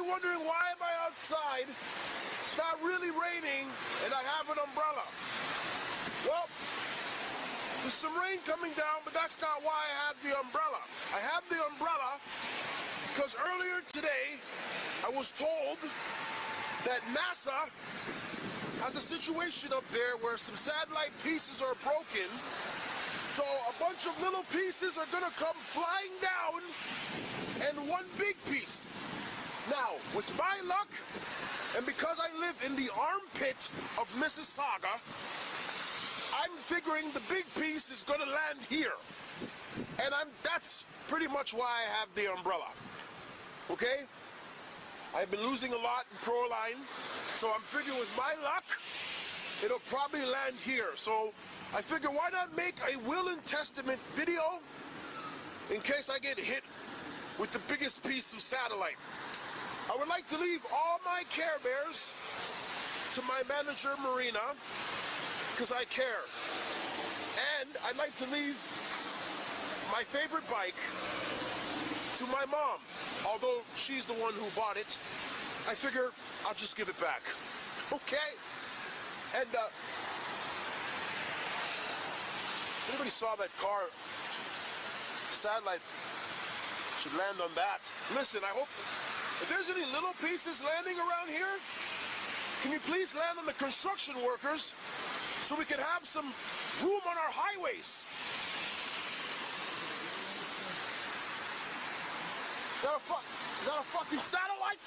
probably wondering, why am I outside? It's not really raining, and I have an umbrella. Well, there's some rain coming down, but that's not why I have the umbrella. I have the umbrella because earlier today, I was told that NASA has a situation up there where some satellite pieces are broken. So a bunch of little pieces are gonna come flying down and one big piece. Now, with my luck, and because I live in the armpit of Mississauga, I'm figuring the big piece is gonna land here. And that's pretty much why I have the umbrella. Okay? I've been losing a lot in Proline, so I'm figuring with my luck, it'll probably land here. So I figure, why not make a will and testament video in case I get hit with the biggest piece of satellite. I would like to leave all my Care Bears to my manager, Marina, because I care. And I'd like to leave my favorite bike to my mom. Although she's the one who bought it, I figure I'll just give it back. Okay? And, everybody saw that car. Satellite should land on that. Listen, I hope if there's any little pieces landing around here, can you please land on the construction workers so we can have some room on our highways? Is that a fucking satellite?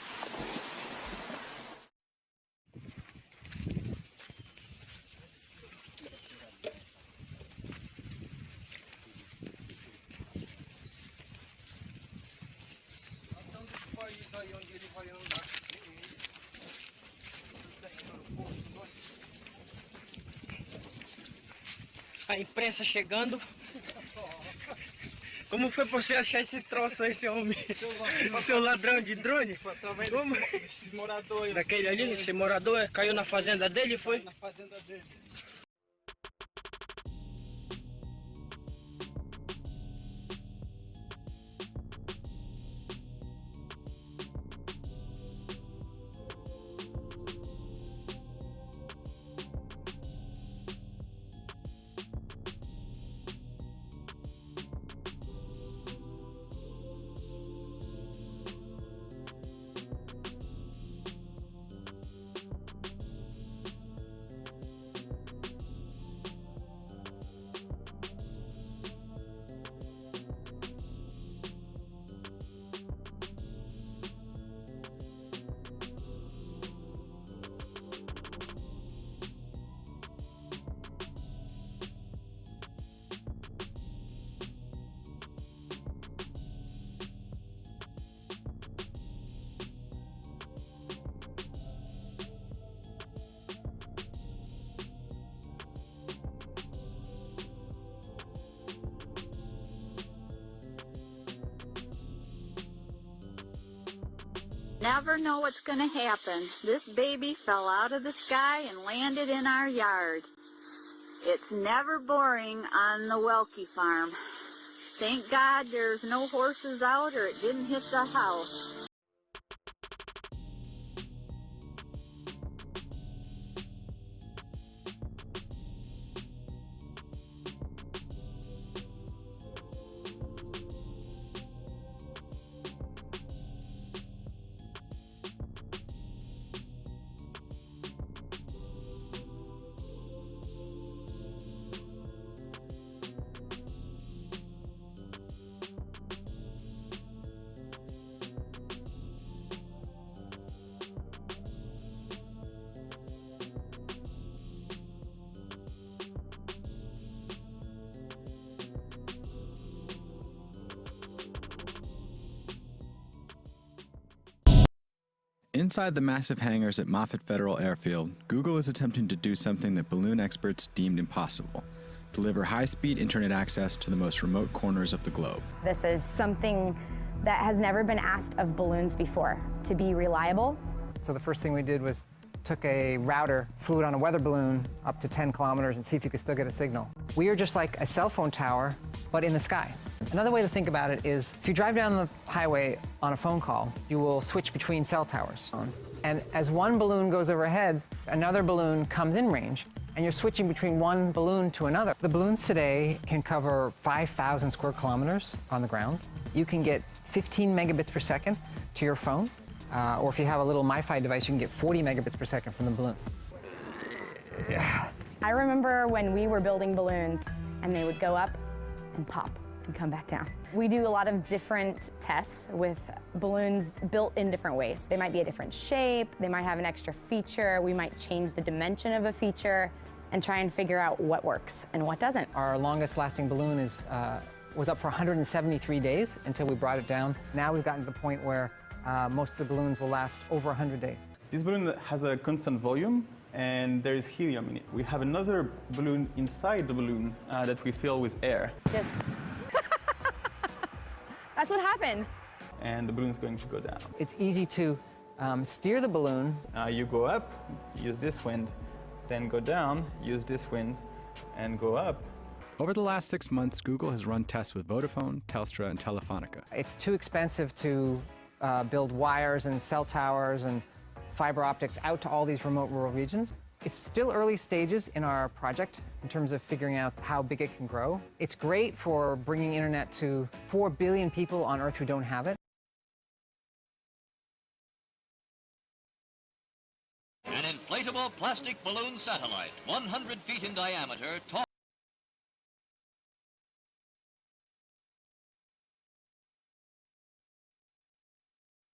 A imprensa chegando. Como foi pra você achar esse troço aí, seu homem? Seu ladrão de drone? Como? Esse morador aí. Daquele ali, esse morador caiu na fazenda dele, foi? Na fazenda dele. Never know what's going to happen. This baby fell out of the sky and landed in our yard. It's never boring on the Welke farm. Thank God there's no horses out or it didn't hit the house. Inside the massive hangars at Moffett Federal Airfield, Google is attempting to do something that balloon experts deemed impossible: deliver high-speed internet access to the most remote corners of the globe. This is something that has never been asked of balloons before, to be reliable. So the first thing we did was took a router, flew it on a weather balloon up to 10 kilometers and see if you could still get a signal. We are just like a cell phone tower, but in the sky. Another way to think about it is if you drive down the highway on a phone call, you will switch between cell towers. And as one balloon goes overhead, another balloon comes in range, and you're switching between one balloon to another. The balloons today can cover 5,000 square kilometers on the ground. You can get 15 megabits per second to your phone, or if you have a little MiFi device, you can get 40 megabits per second from the balloon. I remember when we were building balloons and they would go up and pop and come back down. We do a lot of different tests with balloons built in different ways. They might be a different shape, they might have an extra feature, we might change the dimension of a feature and try and figure out what works and what doesn't. Our longest lasting balloon was up for 173 days until we brought it down. Now we've gotten to the point where most of the balloons will last over 100 days. This balloon has a constant volume, and there is helium in it. We have another balloon inside the balloon that we fill with air. Just That's what happened. And the balloon is going to go down. It's easy to steer the balloon. You go up, use this wind, then go down, use this wind, and go up. Over the last 6 months, Google has run tests with Vodafone, Telstra, and Telefonica. It's too expensive to build wires and cell towers and fiber optics out to all these remote rural regions. It's still early stages in our project in terms of figuring out how big it can grow. It's great for bringing internet to 4 billion people on Earth who don't have it. An inflatable plastic balloon satellite, 100 feet in diameter, tall.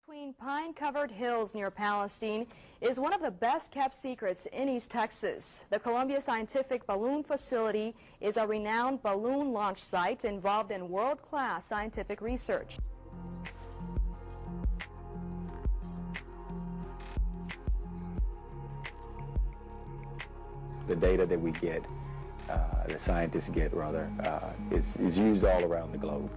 Between pine-covered hills near Palestine is one of the best-kept secrets in East Texas. The Columbia Scientific Balloon Facility is a renowned balloon launch site involved in world-class scientific research. The data that we get, the scientists get rather, is used all around the globe.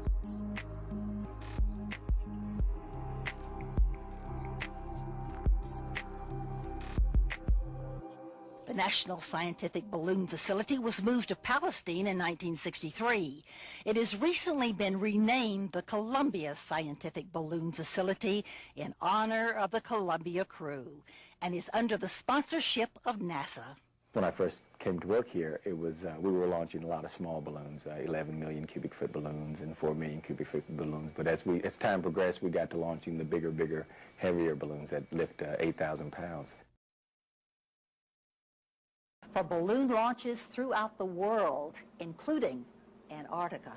The National Scientific Balloon Facility was moved to Palestine in 1963. It has recently been renamed the Columbia Scientific Balloon Facility in honor of the Columbia crew and is under the sponsorship of NASA. When I first came to work here, it was we were launching a lot of small balloons, 11 million cubic foot balloons and 4 million cubic foot balloons. But as time progressed, we got to launching the bigger, heavier balloons that lift 8,000 pounds. For balloon launches throughout the world, including Antarctica.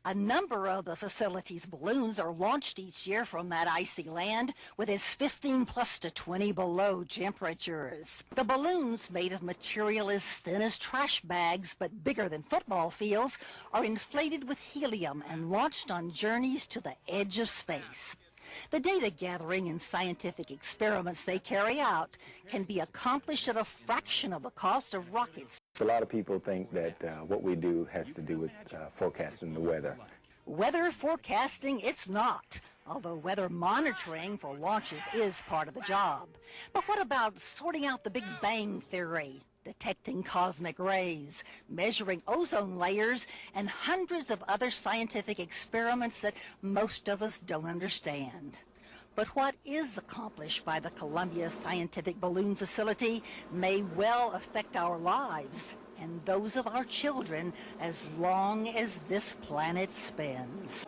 A number of the facility's balloons are launched each year from that icy land with its 15 plus to 20 below temperatures. The balloons, made of material as thin as trash bags but bigger than football fields, are inflated with helium and launched on journeys to the edge of space. The data gathering and scientific experiments they carry out can be accomplished at a fraction of the cost of rockets. A lot of people think that what we do has to do with forecasting the weather. Weather forecasting, it's not, although weather monitoring for launches is part of the job. But what about sorting out the Big Bang Theory, detecting cosmic rays, measuring ozone layers, and hundreds of other scientific experiments that most of us don't understand? But what is accomplished by the Columbia Scientific Balloon Facility may well affect our lives and those of our children as long as this planet spins.